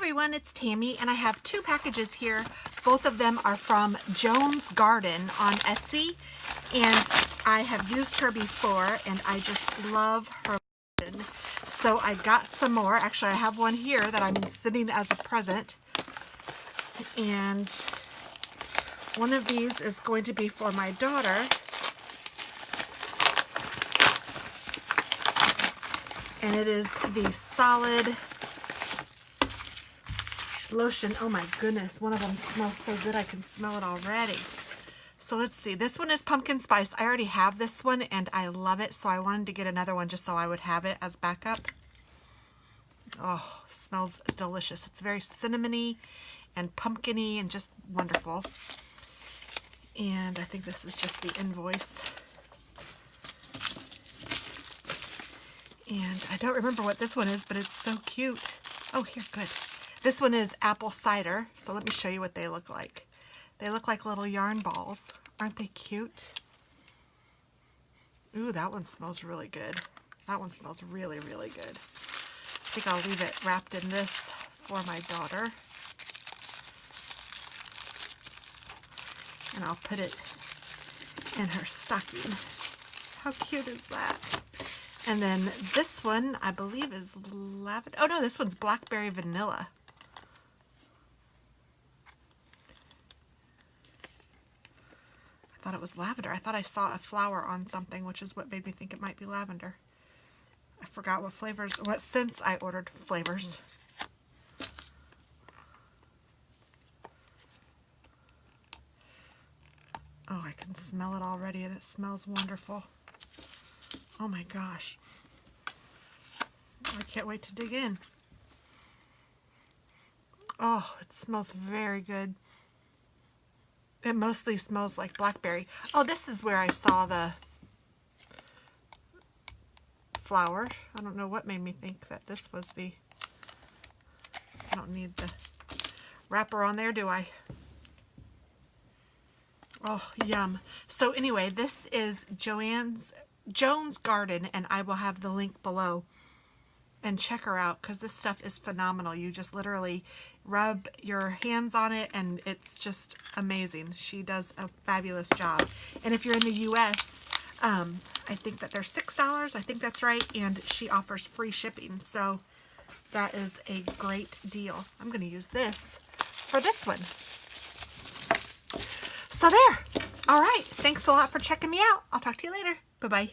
everyone, it's Tammy, and I have two packages here. Both of them are from Joan's Garden on Etsy, and I have used her before, and I just love her garden. So I got some more. Actually, I have one here that I'm sending as a present, and one of these is going to be for my daughter. And it is the solid lotion. Oh my goodness, one of them smells so good I can smell it already. So let's see, this one is pumpkin spice. I already have this one and I love it, so I wanted to get another one just so I would have it as backup. Oh, smells delicious. It's very cinnamony and pumpkin-y and just wonderful. And I think this is just the invoice. And I don't remember what this one is, but it's so cute. Oh, here, good. This one is apple cider, so let me show you what they look like. They look like little yarn balls. Aren't they cute? Ooh, that one smells really good. That one smells really, really good. I think I'll leave it wrapped in this for my daughter. And I'll put it in her stocking. How cute is that? And then this one, I believe, is lavender. Oh no, this one's blackberry vanilla. I thought it was lavender. I thought I saw a flower on something, which is what made me think it might be lavender. I forgot what flavors, what scents I ordered flavors. Oh, I can smell it already, and it smells wonderful. Oh my gosh. I can't wait to dig in. Oh, it smells very good. It mostly smells like blackberry. Oh, this is where I saw the flower. I don't know what made me think that this was the... I don't need the wrapper on there, do I? Oh, yum. So anyway, this is Joan's Garden, and I will have the link below. And check her out, because this stuff is phenomenal. You just literally rub your hands on it, and it's just amazing. She does a fabulous job. And if you're in the U.S., I think that they're $6. I think that's right. And she offers free shipping. So that is a great deal. I'm going to use this for this one. So there. All right. Thanks a lot for checking me out. I'll talk to you later. Bye-bye.